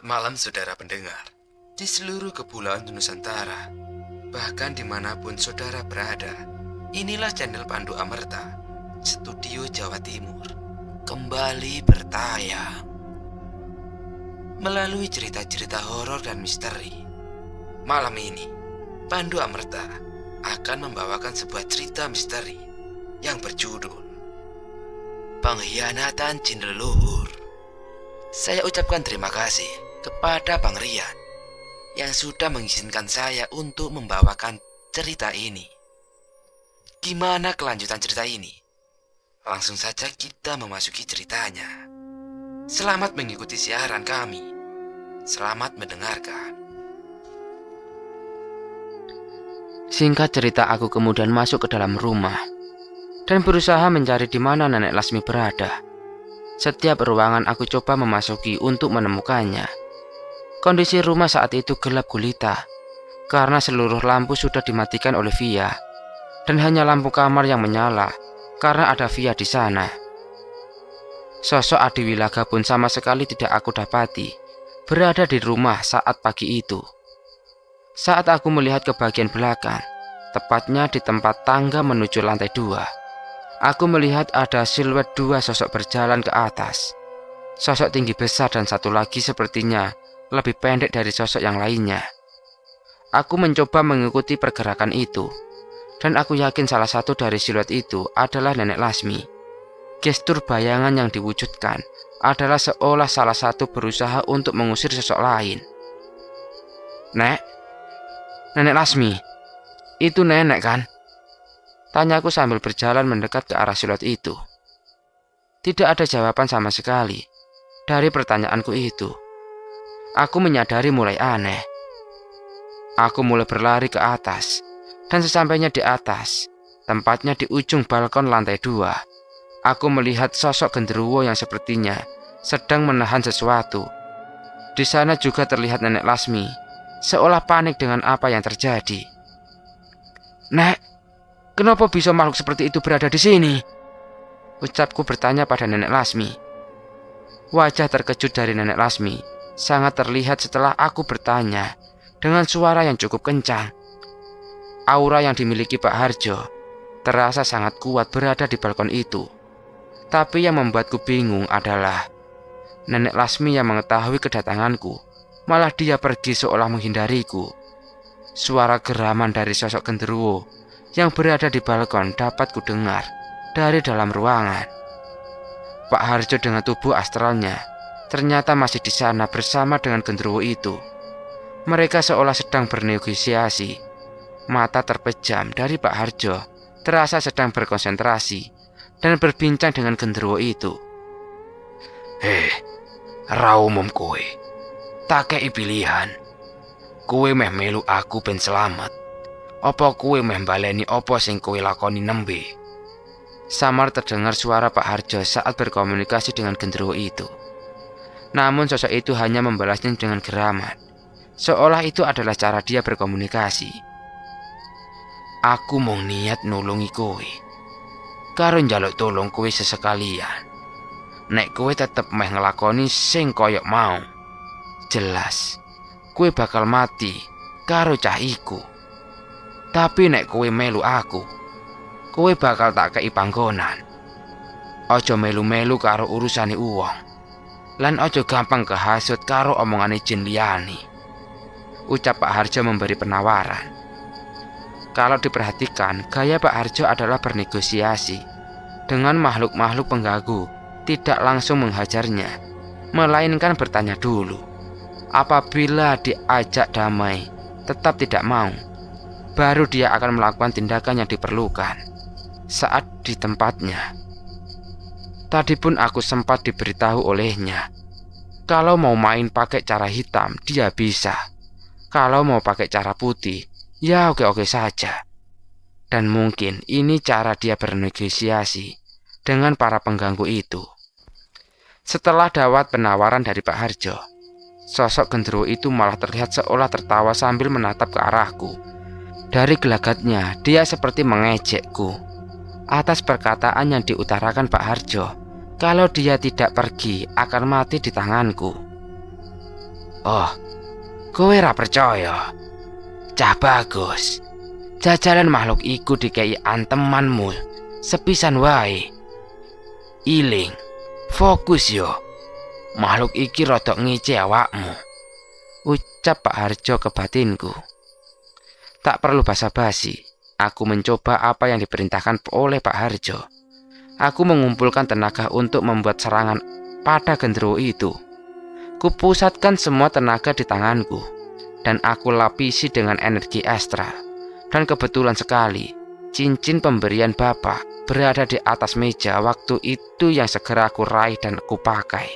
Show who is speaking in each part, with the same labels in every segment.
Speaker 1: Malam saudara pendengar, di seluruh kepulauan Nusantara, bahkan dimanapun saudara berada, inilah channel Pandu Amerta, Studio Jawa Timur, kembali bertayang. Melalui cerita-cerita horor dan misteri, malam ini, Pandu Amerta akan membawakan sebuah cerita misteri yang berjudul Pengkhianatan Jin Leluhur. Saya ucapkan terima kasih kepada Bang Rian yang sudah mengizinkan saya untuk membawakan cerita ini. Gimana kelanjutan cerita ini? Langsung saja kita memasuki ceritanya. Selamat mengikuti siaran kami. Selamat mendengarkan.
Speaker 2: Singkat cerita, aku kemudian masuk ke dalam rumah dan berusaha mencari di mana Nenek Lasmi berada. Setiap ruangan aku coba memasuki untuk menemukannya. Kondisi rumah saat itu gelap gulita karena seluruh lampu sudah dimatikan oleh Via, dan hanya lampu kamar yang menyala karena ada Via di sana. Sosok Adi Wilaga pun sama sekali tidak aku dapati berada di rumah saat pagi itu. Saat aku melihat ke bagian belakang, tepatnya di tempat tangga menuju lantai 2, aku melihat ada siluet dua sosok berjalan ke atas. Sosok tinggi besar dan satu lagi sepertinya lebih pendek dari sosok yang lainnya. Aku mencoba mengikuti pergerakan itu, dan aku yakin salah satu dari siluet itu adalah Nenek Lasmi. Gestur bayangan yang diwujudkan adalah seolah salah satu berusaha untuk mengusir sosok lain. Nenek Lasmi, itu nenek kan? Tanyaku sambil berjalan mendekat ke arah siluet itu. Tidak ada jawaban sama sekali dari pertanyaanku itu. Aku menyadari mulai aneh. Aku mulai berlari ke atas, dan sesampainya di atas, tempatnya di ujung balkon lantai 2, aku melihat sosok genderuwo yang sepertinya sedang menahan sesuatu. Di sana juga terlihat Nenek Lasmi, seolah panik dengan apa yang terjadi. "Nek, kenapa bisa makhluk seperti itu berada di sini?" ucapku bertanya pada Nenek Lasmi. Wajah terkejut dari Nenek Lasmi sangat terlihat setelah aku bertanya dengan suara yang cukup kencang. Aura yang dimiliki Pak Harjo terasa sangat kuat berada di balkon itu. Tapi yang membuatku bingung adalah Nenek Lasmi yang mengetahui kedatanganku, malah dia pergi seolah menghindariku. Suara geraman dari sosok genderuwo yang berada di balkon dapat kudengar dari dalam ruangan. Pak Harjo dengan tubuh astralnya ternyata masih di sana bersama dengan genderuwo itu. Mereka seolah sedang bernegosiasi. Mata terpejam dari Pak Harjo terasa sedang berkonsentrasi dan berbincang dengan genderuwo itu.
Speaker 1: Ra umum kowe. Tak kei pilihan. Kowe meh melu aku ben selamat. Apa kowe meh baleni apa sing kowe lakoni nembe?
Speaker 2: Samar terdengar suara Pak Harjo saat berkomunikasi dengan genderuwo itu. Namun sosok itu hanya membalasnya dengan geraman, seolah itu adalah cara dia berkomunikasi.
Speaker 1: Aku mau niat nulungi kowe. Karo njaluk tolong kowe sesekalian. Nek kowe tetep meh ngelakoni sing koyok mau, jelas kowe bakal mati karo cah iku. Tapi nek kowe melu aku, kowe bakal tak kei panggonan. Ojo melu-melu karo urusane uwong, lan ojo gampang kehasut karo omongane jin liyane,
Speaker 2: ucap Pak Harjo memberi penawaran. Kalau diperhatikan, gaya Pak Harjo adalah bernegosiasi dengan makhluk-makhluk pengganggu, tidak langsung menghajarnya, melainkan bertanya dulu. Apabila diajak damai tetap tidak mau, baru dia akan melakukan tindakan yang diperlukan saat di tempatnya. Tadi pun aku sempat diberitahu olehnya, kalau mau main pakai cara hitam dia bisa, kalau mau pakai cara putih ya oke-oke saja. Dan mungkin ini cara dia bernegosiasi dengan para pengganggu itu. Setelah dapat penawaran dari Pak Harjo, sosok genderuwo itu malah terlihat seolah tertawa sambil menatap ke arahku. Dari gelagatnya, dia seperti mengejekku atas perkataan yang diutarakan Pak Harjo, kalau dia tidak pergi akan mati di tanganku.
Speaker 1: Oh, kowe ra percaya? Cah Bagus, jajalan makhluk iku dikei antemanmu sepisan wae. Iling, fokus yo. Makhluk iki rada ngece awakmu, ucap Pak Harjo ke batinku. Tak perlu basa-basi, aku mencoba apa yang diperintahkan oleh Pak Harjo. Aku mengumpulkan tenaga untuk membuat serangan pada genderuwo itu. Kupusatkan semua tenaga di tanganku, dan aku lapisi dengan energi astral. Dan kebetulan sekali, cincin pemberian Bapak berada di atas meja waktu itu yang segera aku raih dan aku pakai.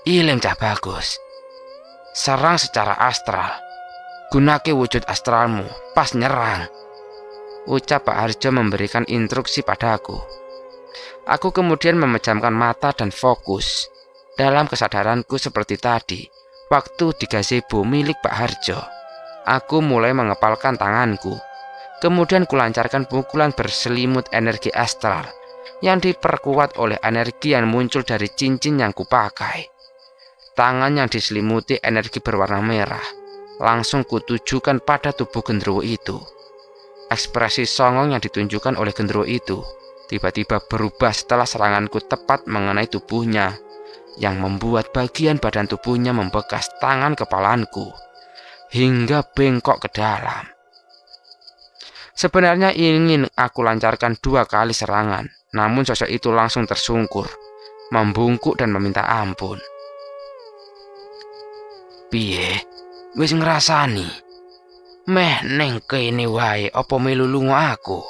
Speaker 1: Iling Cah Bagus, serang secara astral. Gunake wujud astralmu pas nyerang, ucap Pak Harjo memberikan instruksi padaku. Aku kemudian memejamkan mata dan fokus. Dalam kesadaranku seperti tadi, waktu di gazebo milik Pak Harjo, aku mulai mengepalkan tanganku. Kemudian kulancarkan pukulan berselimut energi astral yang diperkuat oleh energi yang muncul dari cincin yang kupakai. Tangan yang diselimuti energi berwarna merah langsung kutujukan pada tubuh genderuwo itu. Ekspresi songong yang ditunjukkan oleh genderuwo itu tiba-tiba berubah setelah seranganku tepat mengenai tubuhnya, yang membuat bagian badan tubuhnya membekas tangan kepalanku hingga bengkok ke dalam. Sebenarnya ingin aku lancarkan 2 kali serangan, namun sosok itu langsung tersungkur, membungkuk dan meminta ampun. Piye, wis ngrasani? Meh neng kene wae apa melu lunga aku?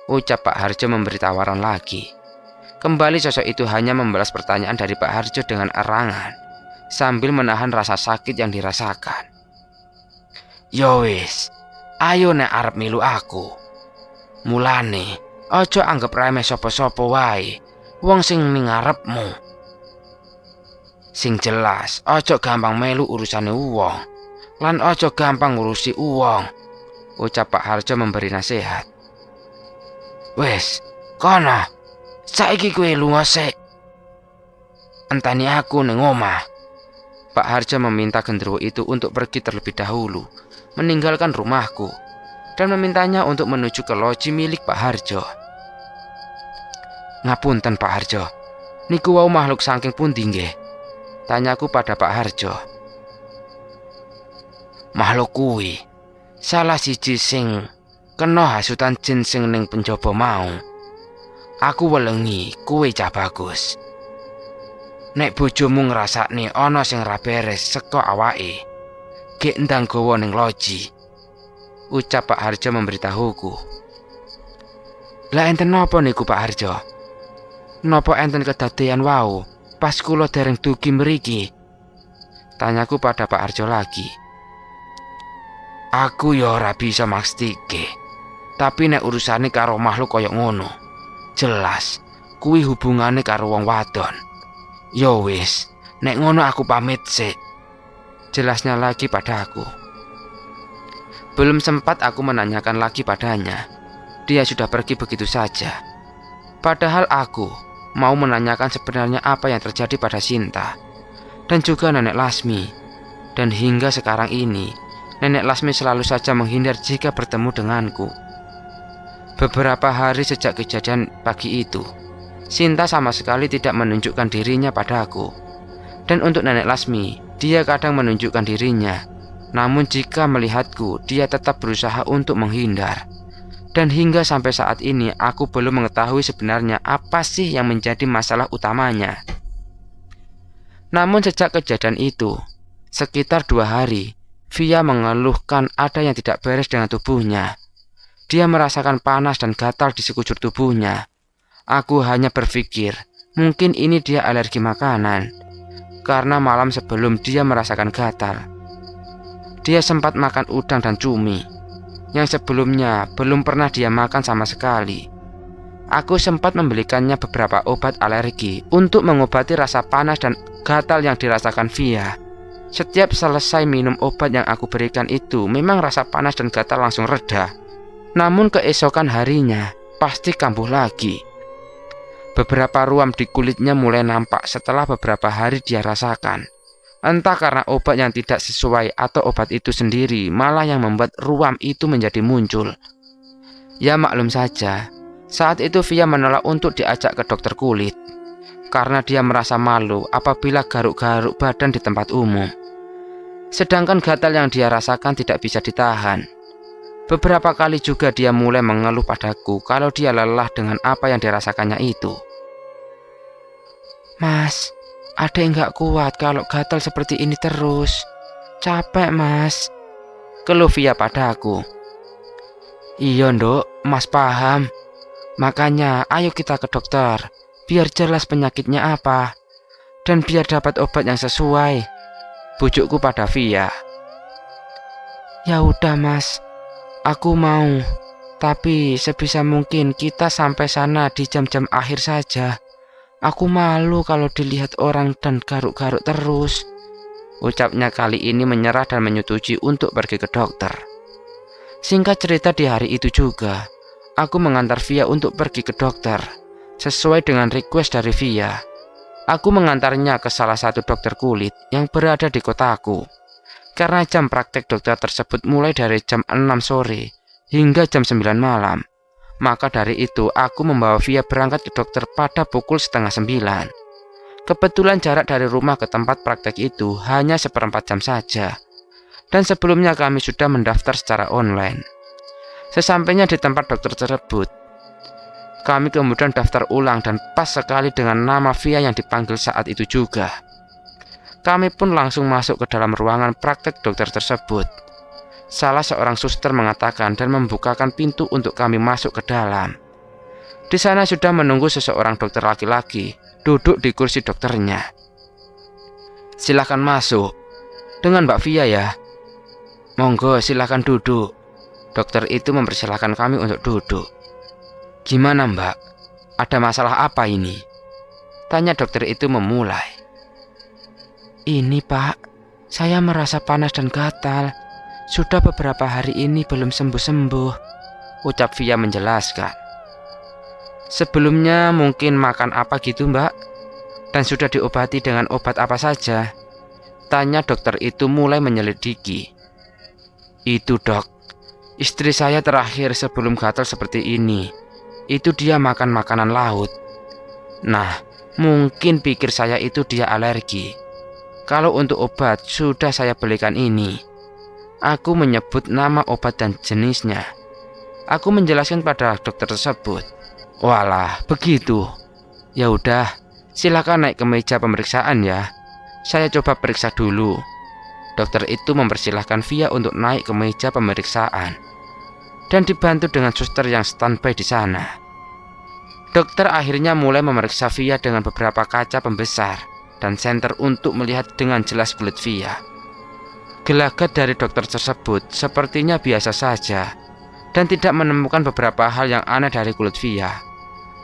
Speaker 1: Ucap Pak Harjo memberi tawaran lagi. Kembali sosok itu hanya membalas pertanyaan dari Pak Harjo dengan erangan, sambil menahan rasa sakit yang dirasakan. Yo wis, ayo nek arep milu aku. Mulane, ojo anggap remeh sapa-sapa wae, wong sing ning ngarepmu. Sing jelas, ojo gampang melu urusane wong, lan ojo gampang ngurusi wong, ucap Pak Harjo memberi nasihat. Wes, kono, saiki kowe lunga sik. Entani aku ning omah. Pak Harjo meminta genderuwo itu untuk pergi terlebih dahulu, meninggalkan rumahku, dan memintanya untuk menuju ke loji milik Pak Harjo. Ngapunten Pak Harjo, niku wau makhluk saking pundi nggih? Tanyaku pada Pak Harjo. Makhluk kuwi salah siji sing kena hasutan jin sing ning penjaba mau. Aku welengi kuwi Cah Bagus. Nek bojomu ngrasakne ana sing ra beres saka awake, gek ndang gawa ning loji, ucap Pak Harjo memberitahuku. Lah enten napa niku Pak Harjo? Napa enten kedadean wau pas kula dereng dugi mriki? Tanyaku pada Pak Harjo lagi. Aku ya ora bisa makstike, tapi nek urusane karo makhluk kaya ngono, jelas kuwi hubungane karo wong wadon. Ya wis, nek ngono aku pamit sik, jelasnya lagi padaku. Belum sempat aku menanyakan lagi padanya, dia sudah pergi begitu saja. Padahal aku mau menanyakan sebenarnya apa yang terjadi pada Sinta dan juga Nenek Lasmi. Dan hingga sekarang ini, Nenek Lasmi selalu saja menghindar jika bertemu denganku. Beberapa hari sejak kejadian pagi itu, Sinta sama sekali tidak menunjukkan dirinya padaku. Dan untuk Nenek Lasmi, dia kadang menunjukkan dirinya, namun jika melihatku, dia tetap berusaha untuk menghindar. Dan hingga sampai saat ini, aku belum mengetahui sebenarnya apa sih yang menjadi masalah utamanya. Namun sejak kejadian itu, sekitar 2 hari, Via mengeluhkan ada yang tidak beres dengan tubuhnya. Dia merasakan panas dan gatal di sekujur tubuhnya. Aku hanya berpikir, mungkin ini dia alergi makanan. Karena malam sebelum dia merasakan gatal, dia sempat makan udang dan cumi yang sebelumnya belum pernah dia makan sama sekali. Aku sempat membelikannya beberapa obat alergi untuk mengobati rasa panas dan gatal yang dirasakan Via. Setiap selesai minum obat yang aku berikan itu, memang rasa panas dan gatal langsung reda. Namun keesokan harinya pasti kambuh lagi. Beberapa ruam di kulitnya mulai nampak setelah beberapa hari dia rasakan.
Speaker 2: Entah karena obat yang tidak sesuai atau obat itu sendiri malah yang membuat ruam itu menjadi muncul. Ya maklum saja, saat itu Via menolak untuk diajak ke dokter kulit karena dia merasa malu apabila garuk-garuk badan di tempat umum. Sedangkan gatal yang dia rasakan tidak bisa ditahan. Beberapa kali juga dia mulai mengeluh padaku kalau dia lelah dengan apa yang dirasakannya itu. Mas, ada yang gak kuat kalau gatal seperti ini terus. Capek mas, keluh Via padaku. Iya nduk, mas paham. Makanya ayo kita ke dokter, biar jelas penyakitnya apa, dan biar dapat obat yang sesuai, bujukku pada Via. Ya udah mas, aku mau. Tapi sebisa mungkin kita sampai sana di jam-jam akhir saja. Aku malu kalau dilihat orang dan garuk-garuk terus. Ucapnya kali ini menyerah dan menyetujui untuk pergi ke dokter. Singkat cerita di hari itu juga, aku mengantar Via untuk pergi ke dokter. Sesuai dengan request dari Via, aku mengantarnya ke salah satu dokter kulit yang berada di kotaku. Karena jam praktek dokter tersebut mulai dari jam 6 sore hingga jam 9 malam. Maka dari itu aku membawa Via berangkat ke dokter pada pukul setengah 9. Kebetulan jarak dari rumah ke tempat praktek itu hanya 1/4 jam saja. Dan sebelumnya kami sudah mendaftar secara online. Sesampainya di tempat dokter tersebut, kami kemudian daftar ulang dan pas sekali dengan nama Via yang dipanggil saat itu juga. Kami pun langsung masuk ke dalam ruangan praktek dokter tersebut. Salah seorang suster mengatakan dan membukakan pintu untuk kami masuk ke dalam. Di sana sudah menunggu seseorang dokter laki-laki duduk di kursi dokternya. Silakan masuk. Dengan Mbak Via ya. Monggo silakan duduk. Dokter itu mempersilahkan kami untuk duduk. Gimana mbak? Ada masalah apa ini? Tanya dokter itu memulai. Ini pak, saya merasa panas dan gatal. Sudah beberapa hari ini belum sembuh-sembuh, ucap Via menjelaskan. Sebelumnya mungkin makan apa gitu mbak? Dan sudah diobati dengan obat apa saja? Tanya dokter itu mulai menyelidiki. Itu dok, istri saya terakhir sebelum gatal seperti ini, itu dia makan makanan laut. Nah, mungkin pikir saya itu dia alergi. Kalau untuk obat sudah saya belikan ini. Aku menyebut nama obat dan jenisnya. Aku menjelaskan pada dokter tersebut. Walah, begitu. Ya udah, silakan naik ke meja pemeriksaan ya. Saya coba periksa dulu. Dokter itu mempersilahkan Via untuk naik ke meja pemeriksaan dan dibantu dengan suster yang standby di sana. Dokter akhirnya mulai memeriksa Via dengan beberapa kaca pembesar dan senter untuk melihat dengan jelas kulit Via. Gelagat dari dokter tersebut sepertinya biasa saja dan tidak menemukan beberapa hal yang aneh dari kulit Via.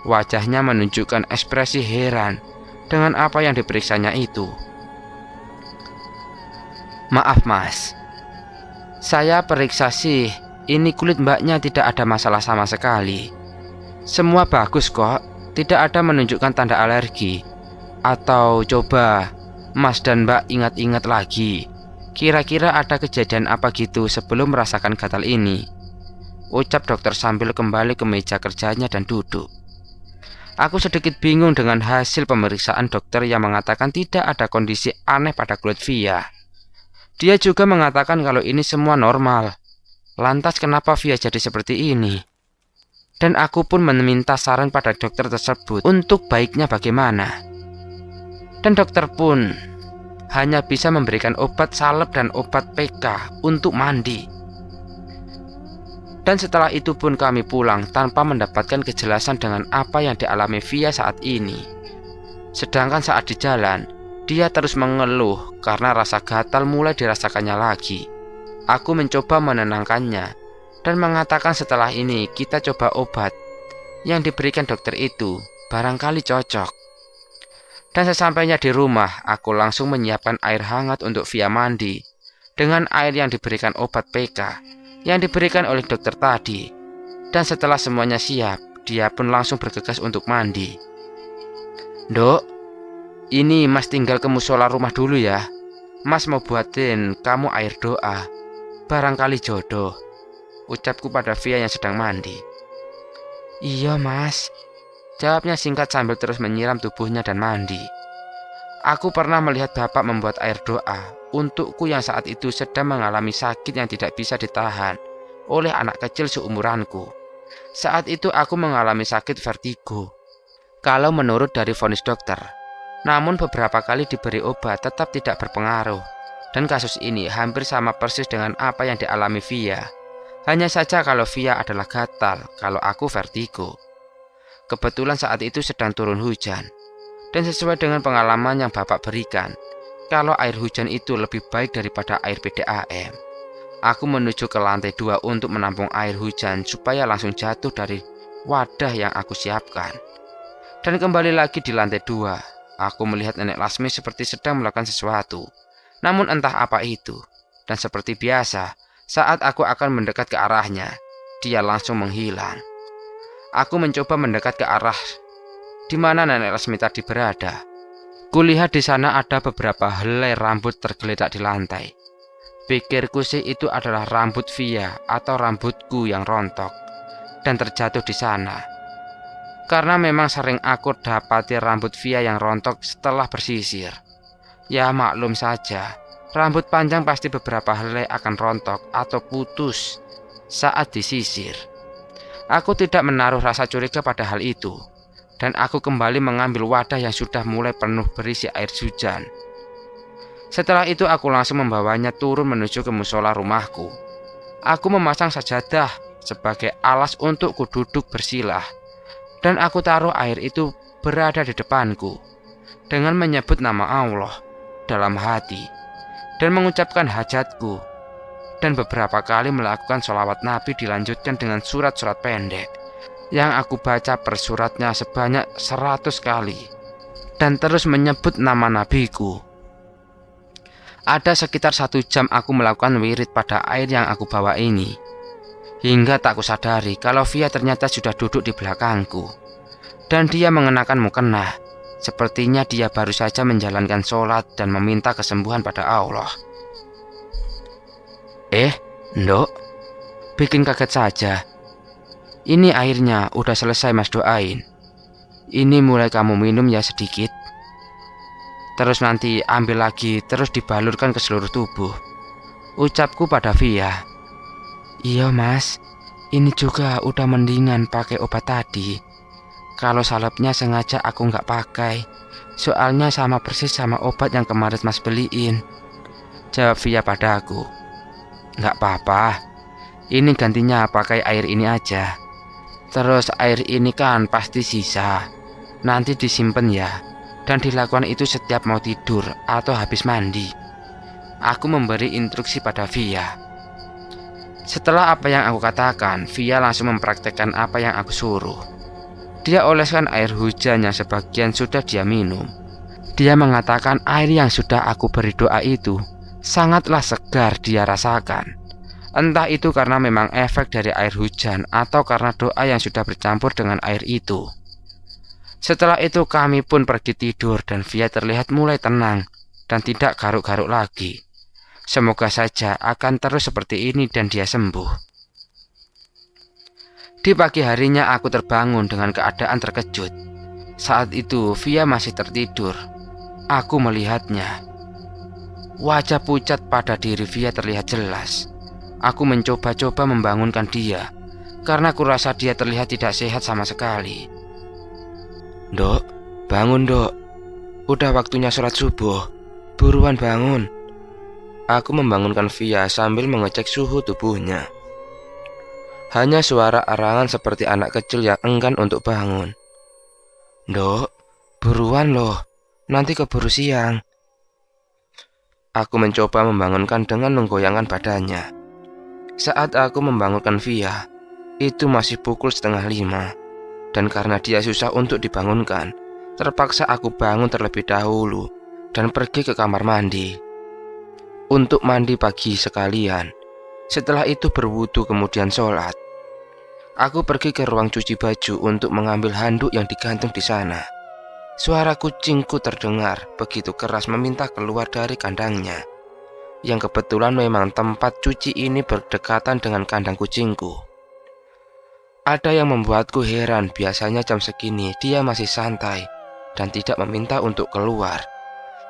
Speaker 2: Wajahnya menunjukkan ekspresi heran dengan apa yang diperiksanya itu. Maaf mas, saya periksa sih, ini kulit mbaknya tidak ada masalah sama sekali. Semua bagus kok, tidak ada menunjukkan tanda alergi. Atau coba mas dan mbak ingat-ingat lagi, kira-kira ada kejadian apa gitu sebelum merasakan gatal ini, ucap dokter sambil kembali ke meja kerjanya dan duduk. Aku sedikit bingung dengan hasil pemeriksaan dokter yang mengatakan tidak ada kondisi aneh pada kulit Via. Dia juga mengatakan kalau ini semua normal. Lantas kenapa Via jadi seperti ini? Dan aku pun meminta saran pada dokter tersebut untuk baiknya bagaimana. Dan dokter pun hanya bisa memberikan obat salep dan obat PK untuk mandi. Dan setelah itu pun kami pulang tanpa mendapatkan kejelasan dengan apa yang dialami Via saat ini. Sedangkan saat di jalan, dia terus mengeluh karena rasa gatal mulai dirasakannya lagi. Aku mencoba menenangkannya dan mengatakan setelah ini kita coba obat yang diberikan dokter itu, barangkali cocok. Dan sesampainya di rumah, aku langsung menyiapkan air hangat untuk Via mandi dengan air yang diberikan obat PK yang diberikan oleh dokter tadi. Dan setelah semuanya siap, dia pun langsung bergegas untuk mandi. Dok, ini mas tinggal ke musola rumah dulu ya. Mas mau buatin kamu air doa, barangkali jodoh, ucapku pada Via yang sedang mandi. Iya mas, jawabnya singkat sambil terus menyiram tubuhnya dan mandi. Aku pernah melihat bapak membuat air doa untukku yang saat itu sedang mengalami sakit yang tidak bisa ditahan oleh anak kecil seumuranku. Saat itu aku mengalami sakit vertigo, kalau menurut dari vonis dokter. Namun beberapa kali diberi obat tetap tidak berpengaruh. Dan kasus ini hampir sama persis dengan apa yang dialami Via. Hanya saja kalau Via adalah gatal, kalau aku vertigo. Kebetulan saat itu sedang turun hujan. Dan sesuai dengan pengalaman yang bapak berikan, kalau air hujan itu lebih baik daripada air PDAM. Aku menuju ke lantai 2 untuk menampung air hujan supaya langsung jatuh dari wadah yang aku siapkan. Dan kembali lagi di lantai 2. Aku melihat nenek Lasmi seperti sedang melakukan sesuatu. Namun entah apa itu. Dan seperti biasa, saat aku akan mendekat ke arahnya, dia langsung menghilang. Aku mencoba mendekat ke arah di mana nenek Lasmi tadi berada. Kulihat di sana ada beberapa helai rambut tergeletak di lantai. Pikirku sih itu adalah rambut Via atau rambutku yang rontok dan terjatuh di sana. Karena memang sering aku dapati rambut Via yang rontok setelah bersisir. Ya maklum saja, rambut panjang pasti beberapa helai akan rontok atau putus saat disisir. Aku tidak menaruh rasa curiga pada hal itu, dan aku kembali mengambil wadah yang sudah mulai penuh berisi air hujan. Setelah itu aku langsung membawanya turun menuju ke musola rumahku. Aku memasang sajadah sebagai alas untuk kududuk bersilah. Dan aku taruh air itu berada di depanku dengan menyebut nama Allah dalam hati dan mengucapkan hajatku. Dan beberapa kali melakukan sholawat Nabi dilanjutkan dengan surat-surat pendek yang aku baca per suratnya sebanyak 100 kali dan terus menyebut nama nabiku. Ada sekitar 1 jam aku melakukan wirid pada air yang aku bawa ini, hingga tak kusadari kalau Via ternyata sudah duduk di belakangku. Dan dia mengenakan mukena. Sepertinya dia baru saja menjalankan sholat dan meminta kesembuhan pada Allah. Ndok, bikin kaget saja. Ini airnya udah selesai mas doain. Ini mulai kamu minum ya sedikit. Terus nanti ambil lagi terus dibalurkan ke seluruh tubuh, ucapku pada Via. Iya mas, ini juga udah mendingan pakai obat tadi. Kalau salepnya sengaja aku nggak pakai, soalnya sama persis sama obat yang kemarin mas beliin, jawab Via padaku. Nggak apa-apa, ini gantinya pakai air ini aja. Terus air ini kan pasti sisa, nanti disimpan ya. Dan dilakukan itu setiap mau tidur atau habis mandi. Aku memberi instruksi pada Via. Setelah apa yang aku katakan, Via langsung mempraktekkan apa yang aku suruh. Dia oleskan air hujan yang sebagian sudah dia minum. Dia mengatakan air yang sudah aku beri doa itu sangatlah segar dia rasakan. Entah itu karena memang efek dari air hujan atau karena doa yang sudah bercampur dengan air itu. Setelah itu kami pun pergi tidur dan Via terlihat mulai tenang dan tidak garuk-garuk lagi. Semoga saja akan terus seperti ini dan dia sembuh. Di pagi harinya aku terbangun dengan keadaan terkejut. Saat itu Via masih tertidur. Aku melihatnya. Wajah pucat pada diri Via terlihat jelas. Aku mencoba-coba membangunkan dia, karena kurasa dia terlihat tidak sehat sama sekali. Dok, bangun dok. Udah waktunya sholat subuh. Buruan bangun. Aku membangunkan Via sambil mengecek suhu tubuhnya. Hanya suara arangan seperti anak kecil yang enggan untuk bangun. Dok, buruan loh. Nanti keburu siang. Aku mencoba membangunkan dengan menggoyangkan badannya. Saat aku membangunkan Via, itu masih pukul 4:30. Dan karena dia susah untuk dibangunkan, terpaksa aku bangun terlebih dahulu dan pergi ke kamar mandi untuk mandi pagi sekalian. Setelah itu berwudu kemudian sholat. Aku pergi ke ruang cuci baju untuk mengambil handuk yang digantung di sana. Suara kucingku terdengar begitu keras meminta keluar dari kandangnya. yang kebetulan memang tempat cuci ini berdekatan dengan kandang kucingku. Ada yang membuatku heran, biasanya jam segini dia masih santai dan tidak meminta untuk keluar.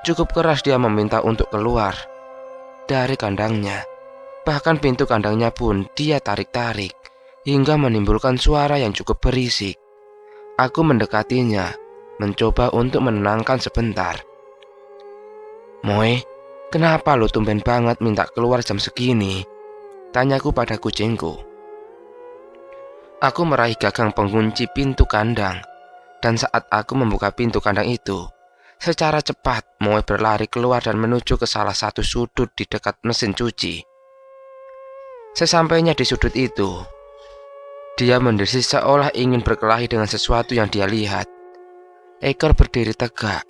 Speaker 2: Cukup keras dia meminta untuk keluar dari kandangnya. Bahkan pintu kandangnya pun dia tarik-tarik hingga menimbulkan suara yang cukup berisik. Aku mendekatinya, mencoba untuk menenangkan sebentar. "Moe, kenapa lo tumben banget minta keluar jam segini?" tanyaku pada kucingku. Aku meraih gagang pengunci pintu kandang, dan saat aku membuka pintu kandang itu, secara cepat Moe berlari keluar dan menuju ke salah satu sudut di dekat mesin cuci. Sesampainya di sudut itu, dia mendesis seolah ingin berkelahi dengan sesuatu yang dia lihat. Ekor berdiri tegak,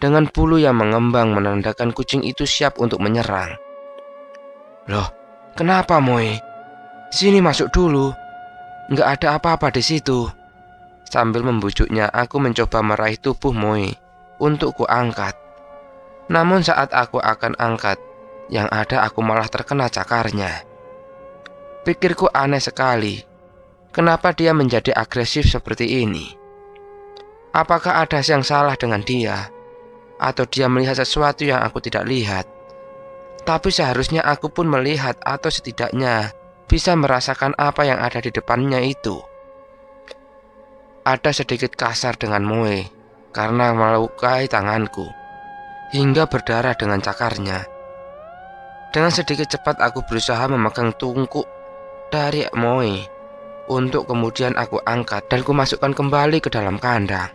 Speaker 2: dengan bulu yang mengembang menandakan kucing itu siap untuk menyerang. "Loh, kenapa Moe? Sini masuk dulu. Nggak ada apa-apa di situ." Sambil membujuknya, aku mencoba meraih tubuh Moe untuk kuangkat. Namun saat aku akan angkat, yang ada aku malah terkena cakarnya. Pikirku aneh sekali. Kenapa dia menjadi agresif seperti ini? Apakah ada yang salah dengan dia? Atau dia melihat sesuatu yang aku tidak lihat? Tapi seharusnya aku pun melihat atau setidaknya bisa merasakan apa yang ada di depannya itu. Ada sedikit kasar dengan Moe karena melukai tanganku hingga berdarah dengan cakarnya. Dengan sedikit cepat aku berusaha memegang tungku dari Moe untuk kemudian aku angkat dan kumasukkan kembali ke dalam kandang.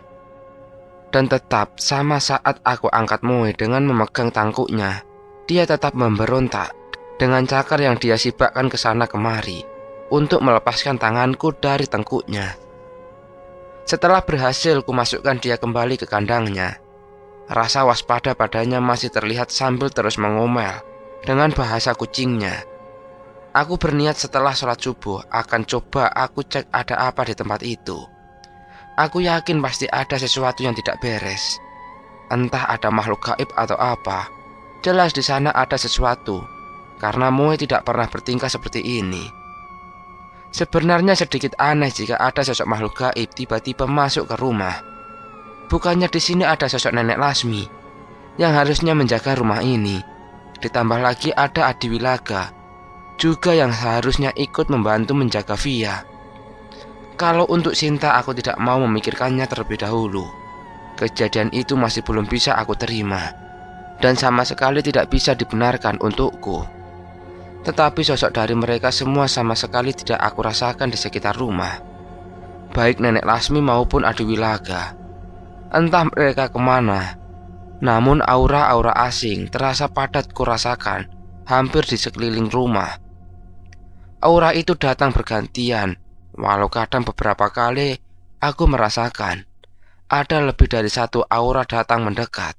Speaker 2: Dan tetap sama saat aku angkat Moe dengan memegang tangkuknya, dia tetap memberontak dengan cakar yang dia sibakkan ke sana kemari untuk melepaskan tanganku dari tengkuknya. Setelah berhasil kumasukkan dia kembali ke kandangnya, rasa waspada padanya masih terlihat sambil terus mengomel dengan bahasa kucingnya. Aku berniat setelah sholat subuh akan coba aku cek ada apa di tempat itu. Aku yakin pasti ada sesuatu yang tidak beres. Entah ada makhluk gaib atau apa. Jelas di sana ada sesuatu, karena Moe tidak pernah bertingkah seperti ini. Sebenarnya sedikit aneh jika ada sosok makhluk gaib tiba-tiba masuk ke rumah. Bukannya di sini ada sosok Nenek Lasmi yang harusnya menjaga rumah ini. Ditambah lagi ada Adiwilaga juga yang seharusnya ikut membantu menjaga Via. Kalau untuk Sinta aku tidak mau memikirkannya terlebih dahulu. Kejadian itu masih belum bisa aku terima dan sama sekali tidak bisa dibenarkan untukku. Tetapi sosok dari mereka semua sama sekali tidak aku rasakan di sekitar rumah. Baik Nenek Lasmi maupun Adiwilaga. Entah mereka kemana. Namun aura-aura asing terasa padat kurasakan hampir di sekeliling rumah. Aura itu datang bergantian, walau kadang beberapa kali aku merasakan ada lebih dari satu aura datang mendekat.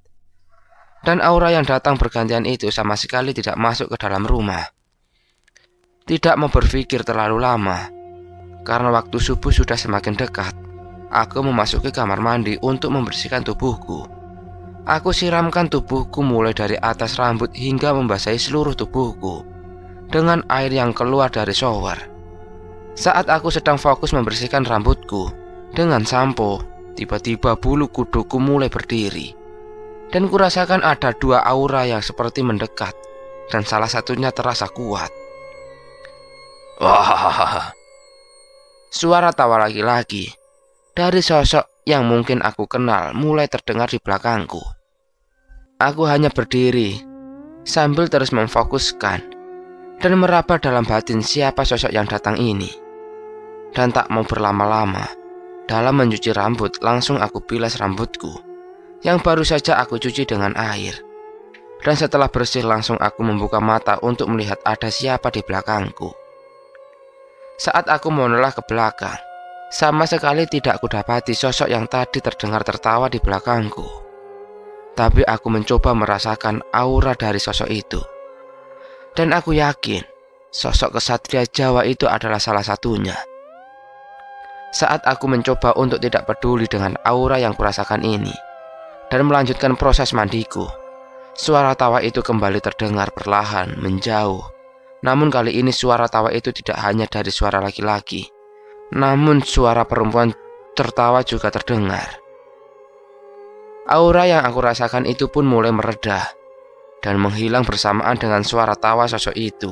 Speaker 2: Dan aura yang datang bergantian itu sama sekali tidak masuk ke dalam rumah. Tidak mau berpikir terlalu lama, karena waktu subuh sudah semakin dekat. Aku memasuki kamar mandi untuk membersihkan tubuhku. Aku siramkan tubuhku mulai dari atas rambut hingga membasahi seluruh tubuhku dengan air yang keluar dari shower. Saat aku sedang fokus membersihkan rambutku dengan sampo, tiba-tiba bulu kuduku mulai berdiri. Dan kurasakan ada dua aura yang seperti mendekat, dan salah satunya terasa kuat. Wah, suara tawa laki-laki dari sosok yang mungkin aku kenal mulai terdengar di belakangku. Aku hanya berdiri sambil terus memfokuskan dan meraba dalam batin siapa sosok yang datang ini. Dan tak mau berlama-lama, dalam mencuci rambut langsung aku bilas rambutku yang baru saja aku cuci dengan air. Dan setelah bersih langsung aku membuka mata untuk melihat ada siapa di belakangku. Saat aku menoleh ke belakang, sama sekali tidak kudapati sosok yang tadi terdengar tertawa di belakangku. Tapi aku mencoba merasakan aura dari sosok itu. Dan aku yakin sosok kesatria Jawa itu adalah salah satunya. Saat aku mencoba untuk tidak peduli dengan aura yang kurasakan ini dan melanjutkan proses mandiku, Suara tawa itu kembali terdengar perlahan menjauh. Namun kali ini suara tawa itu tidak hanya dari suara laki-laki, namun suara perempuan tertawa juga terdengar. Aura yang aku rasakan itu pun mulai mereda dan menghilang bersamaan dengan suara tawa sosok itu,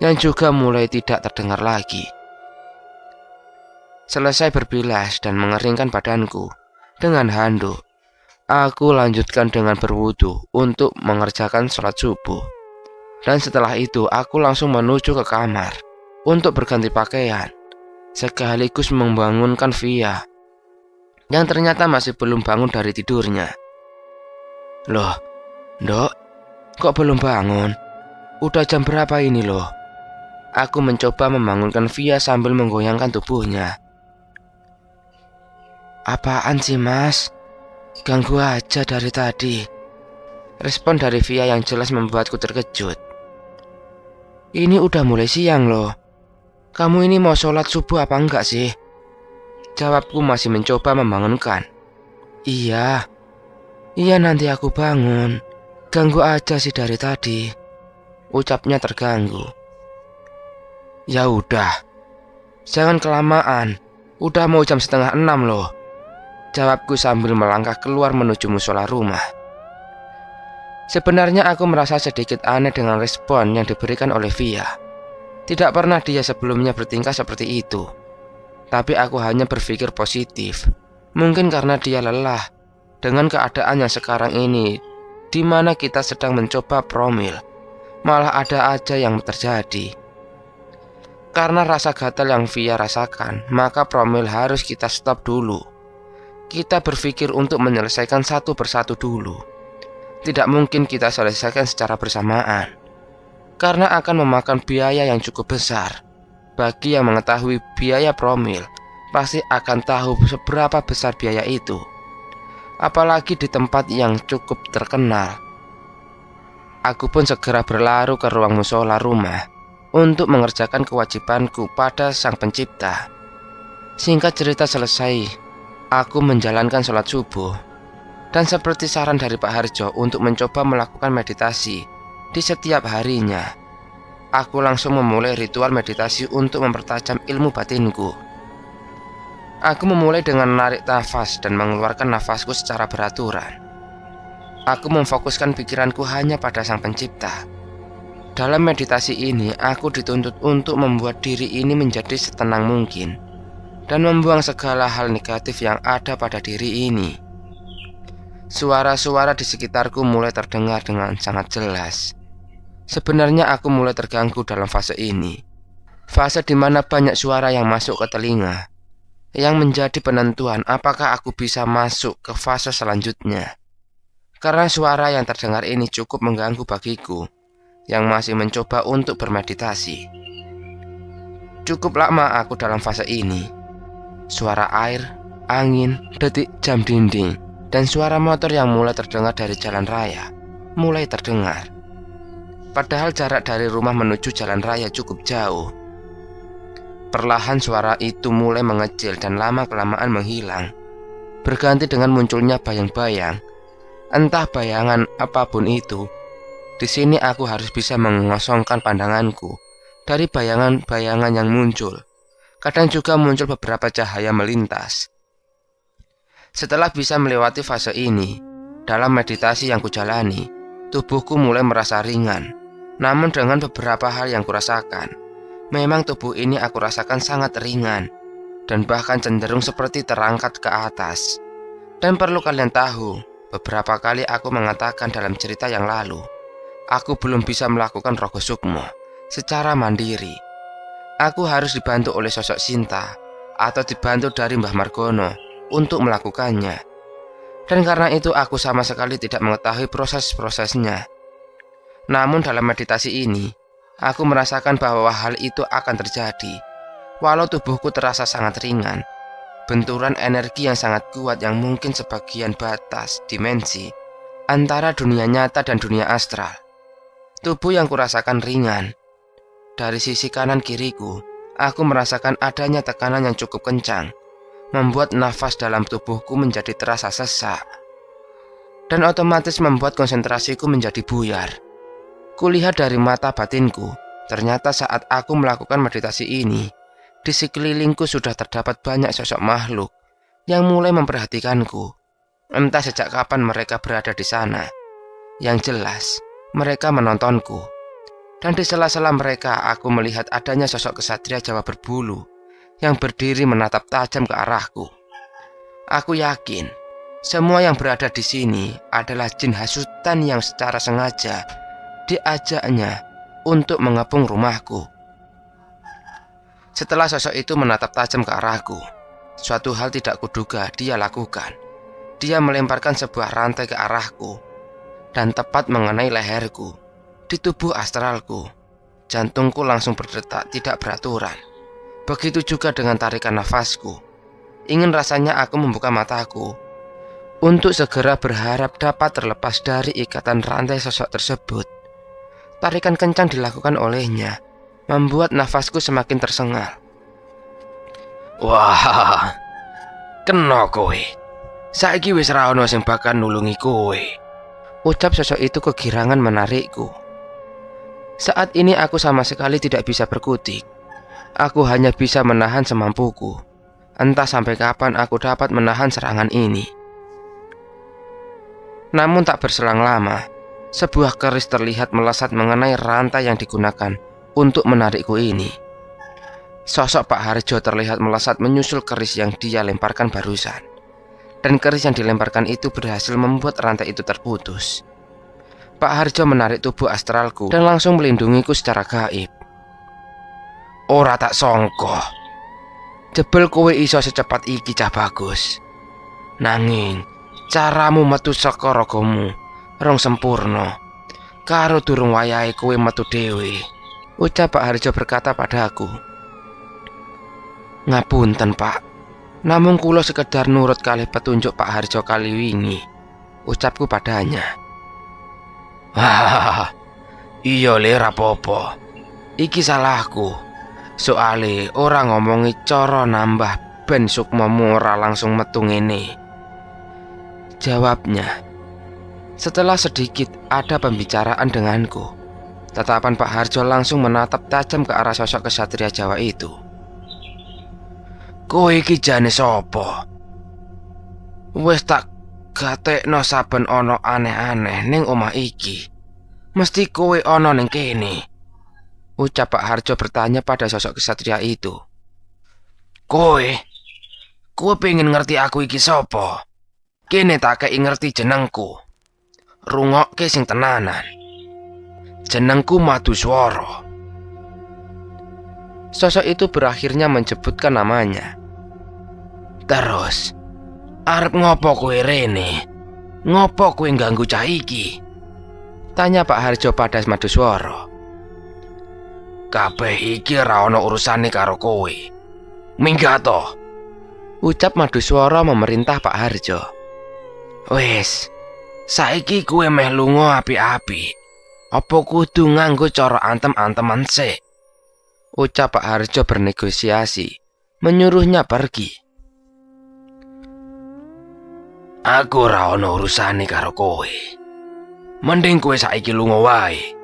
Speaker 2: yang juga mulai tidak terdengar lagi. Selesai berbilas dan mengeringkan badanku dengan handuk, aku lanjutkan dengan berwudu untuk mengerjakan sholat subuh. Dan setelah itu aku langsung menuju ke kamar untuk berganti pakaian, sekaligus membangunkan Via yang ternyata masih belum bangun dari tidurnya. Loh, Dok, kok belum bangun? Udah jam berapa ini loh? Aku mencoba membangunkan Via sambil menggoyangkan tubuhnya. Apaan sih mas? Ganggu aja dari tadi. Respon dari Via yang jelas membuatku terkejut. Ini udah mulai siang loh. Kamu ini mau sholat subuh apa enggak sih? Jawabku masih mencoba membangunkan. Iya nanti aku bangun. Ganggu aja sih dari tadi. Ucapnya terganggu. Ya udah, jangan kelamaan. Udah mau jam 5:30 loh. Jawabku sambil melangkah keluar menuju musola rumah. Sebenarnya aku merasa sedikit aneh dengan respon yang diberikan oleh Via. Tidak pernah dia sebelumnya bertingkah seperti itu. Tapi aku hanya berpikir positif. Mungkin karena dia lelah dengan keadaan yang sekarang ini, di mana kita sedang mencoba promil, malah ada aja yang terjadi. Karena rasa gatal yang Via rasakan, maka promil harus kita stop dulu. Kita berpikir untuk menyelesaikan satu persatu dulu. Tidak mungkin kita selesaikan secara bersamaan, karena akan memakan biaya yang cukup besar. Bagi yang mengetahui biaya promil, pasti akan tahu seberapa besar biaya itu. Apalagi di tempat yang cukup terkenal. Aku pun segera berlaru ke ruang musola rumah untuk mengerjakan kewajibanku pada Sang Pencipta. Singkat cerita selesai, aku menjalankan sholat subuh. Dan seperti saran dari Pak Harjo untuk mencoba melakukan meditasi di setiap harinya, aku langsung memulai ritual meditasi untuk mempertajam ilmu batinku. Aku memulai dengan menarik nafas dan mengeluarkan nafasku secara beraturan. Aku memfokuskan pikiranku hanya pada Sang Pencipta. Dalam meditasi ini, aku dituntut untuk membuat diri ini menjadi setenang mungkin dan membuang segala hal negatif yang ada pada diri ini. Suara-suara di sekitarku mulai terdengar dengan sangat jelas. Sebenarnya aku mulai terganggu dalam fase ini. Fase di mana banyak suara yang masuk ke telinga, yang menjadi penentuan apakah aku bisa masuk ke fase selanjutnya. Karena suara yang terdengar ini cukup mengganggu bagiku, yang masih mencoba untuk bermeditasi. Cukup lama aku dalam fase ini. Suara air, angin, detik jam dinding, dan suara motor yang mulai terdengar dari jalan raya mulai terdengar. Padahal jarak dari rumah menuju jalan raya cukup jauh. Perlahan suara itu mulai mengecil dan lama-kelamaan menghilang, berganti dengan munculnya bayang-bayang. Entah bayangan apapun itu. Di sini aku harus bisa mengosongkan pandanganku dari bayangan-bayangan yang muncul. Kadang juga muncul beberapa cahaya melintas. Setelah bisa melewati fase ini, dalam meditasi yang kujalani, tubuhku mulai merasa ringan. Namun dengan beberapa hal yang kurasakan, memang tubuh ini aku rasakan sangat ringan, dan bahkan cenderung seperti terangkat ke atas. Dan perlu kalian tahu, beberapa kali aku mengatakan dalam cerita yang lalu, aku belum bisa melakukan Rogo Sukmo secara mandiri. Aku harus dibantu oleh sosok Sinta atau dibantu dari Mbah Margono untuk melakukannya. Dan karena itu aku sama sekali tidak mengetahui proses-prosesnya. Namun dalam meditasi ini, aku merasakan bahwa hal itu akan terjadi. Walau tubuhku terasa sangat ringan, benturan energi yang sangat kuat yang mungkin sebagian batas dimensi antara dunia nyata dan dunia astral. Tubuh yang kurasakan ringan. Dari sisi kanan kiriku, aku merasakan adanya tekanan yang cukup kencang, membuat nafas dalam tubuhku menjadi terasa sesak. dan otomatis membuat konsentrasiku menjadi buyar. Kulihat dari mata batinku, ternyata saat aku melakukan meditasi ini, di sekelilingku sudah terdapat banyak sosok makhluk yang mulai memperhatikanku. Entah sejak kapan mereka berada di sana. Yang jelas, mereka menontonku. Dan di sela-sela mereka aku melihat adanya sosok kesatria Jawa berbulu yang berdiri menatap tajam ke arahku. Aku yakin semua yang berada di sini adalah jin hasutan yang secara sengaja diajaknya untuk mengepung rumahku. Setelah sosok itu menatap tajam ke arahku, suatu hal tidak kuduga dia lakukan. Dia melemparkan sebuah rantai ke arahku dan tepat mengenai leherku. Di tubuh astralku, jantungku langsung berdetak tidak beraturan. Begitu juga dengan tarikan nafasku. Ingin rasanya aku membuka mataku untuk segera berharap dapat terlepas dari ikatan rantai sosok tersebut. Tarikan kencang dilakukan olehnya, membuat nafasku semakin tersengal.
Speaker 1: Wah, kena kowe. Saiki wis ra ono sing bakal nulungi kowe.
Speaker 2: Ucap sosok itu kegirangan menarikku. Saat ini aku sama sekali tidak bisa berkutik. Aku hanya bisa menahan semampuku. Entah sampai kapan aku dapat menahan serangan ini. Namun tak berselang lama, sebuah keris terlihat melesat mengenai rantai yang digunakan untuk menarikku ini. Sosok Pak Harjo terlihat melesat menyusul keris yang dia lemparkan barusan. Dan keris yang dilemparkan itu berhasil membuat rantai itu terputus. Pak Harjo menarik tubuh astralku dan langsung melindungiku secara gaib.
Speaker 1: Ora tak songko jebel kowe iso secepat iki cah bagus. Nanging caramu metu saka ragamu rong sempurna. Karo durung wayahe kowe metu dhewe.
Speaker 2: Ucap Pak Harjo berkata padaku. Ngapunten Pak, namung kula sekedar nurut kalih petunjuk Pak Harjo kali wingi. Ucapku padanya.
Speaker 1: Hahaha, iya le rapopo. Iki salahku. Soale ora ngomongi cara nambah ben sukmamu ora langsung metu ngene.
Speaker 2: Jawabnya. Setelah sedikit ada pembicaraan denganku, tatapan Pak Harjo langsung menatap tajam ke arah sosok kesatria Jawa itu.
Speaker 1: Kowe iki jane sapa? Wis tak gatekno saben ana aneh-aneh ning omah iki. Mesti kowe ana ning kene.
Speaker 2: Ucap Pak Harjo bertanya pada sosok kesatria itu.
Speaker 1: Kowe pengen ngerti aku iki sapa? Kene tak kei ngerti jenengku. Rungokke sing tenanan. Jenengku Maduswara.
Speaker 2: Sosok itu berakhirnya menyebutkan namanya.
Speaker 1: Terus, arep ngopo kowe rene? Ngopo kowe ganggu cah iki?
Speaker 2: Tanya Pak Harjo pada Maduswara.
Speaker 1: Kabeh iki ra ono urusane karo kowe. Minggat to.
Speaker 2: Ucap Maduswara memerintah Pak Harjo.
Speaker 1: Wis, saiki kowe meh lunga apik-apik. Apa kudu nganggo cara antem-anteman sik?
Speaker 2: Ucap Pak Harjo bernegosiasi, menyuruhnya pergi.
Speaker 1: Aku ora ono urusane karo kowe. Mending kowe saiki lunga wae.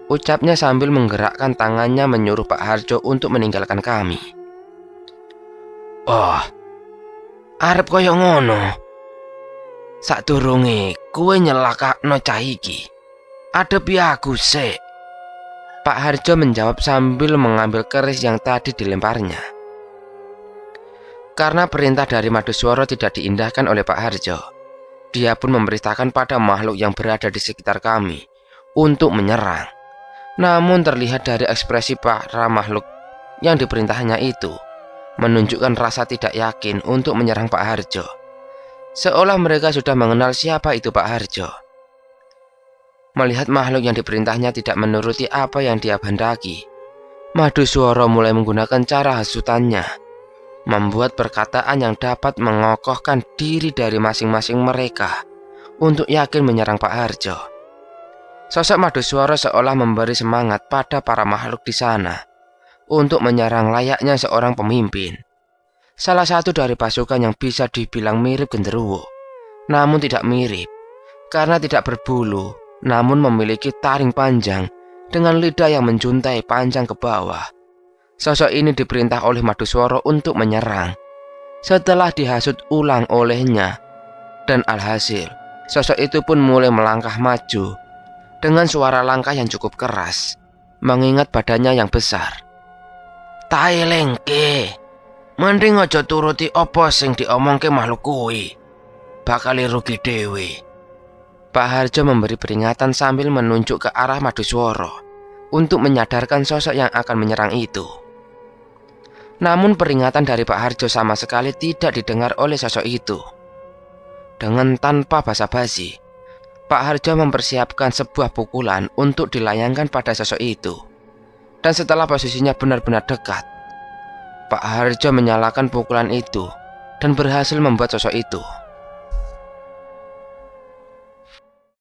Speaker 2: Ucapnya sambil menggerakkan tangannya menyuruh Pak Harjo untuk meninggalkan kami.
Speaker 1: Oh, arep kaya ngono. Sadurunge kowe nyelakakno cah iki, adepi aku sik.
Speaker 2: Pak Harjo menjawab sambil mengambil keris yang tadi dilemparnya. Karena perintah dari Maduswara tidak diindahkan oleh Pak Harjo, dia pun memerintahkan pada makhluk yang berada di sekitar kami untuk menyerang. Namun terlihat dari ekspresi para makhluk yang diperintahnya itu menunjukkan rasa tidak yakin untuk menyerang Pak Harjo, seolah mereka sudah mengenal siapa itu Pak Harjo. Melihat makhluk yang diperintahnya tidak menuruti apa yang dia kehendaki, Maduswara mulai menggunakan cara hasutannya, membuat perkataan yang dapat mengokohkan diri dari masing-masing mereka untuk yakin menyerang Pak Harjo. Sosok Maduswara seolah memberi semangat pada para makhluk di sana untuk menyerang layaknya seorang pemimpin. Salah satu dari pasukan yang bisa dibilang mirip genderuwo, namun tidak mirip, karena tidak berbulu, namun memiliki taring panjang dengan lidah yang menjuntai panjang ke bawah. Sosok ini diperintah oleh Maduswara untuk menyerang. Setelah dihasut ulang olehnya, dan alhasil, sosok itu pun mulai melangkah maju dengan suara langkah yang cukup keras, mengingat badannya yang besar.
Speaker 1: "Tai lengke, mending aja turuti apa sing diomongke makhluk kuwi. Bakal rugi dhewe."
Speaker 2: Pak Harjo memberi peringatan sambil menunjuk ke arah Maduswara untuk menyadarkan sosok yang akan menyerang itu. Namun peringatan dari Pak Harjo sama sekali tidak didengar oleh sosok itu. Dengan tanpa basa-basi, Pak Harjo mempersiapkan sebuah pukulan untuk dilayangkan pada sosok itu. Dan setelah posisinya benar-benar dekat, Pak Harjo menyalakan pukulan itu dan berhasil membuat sosok itu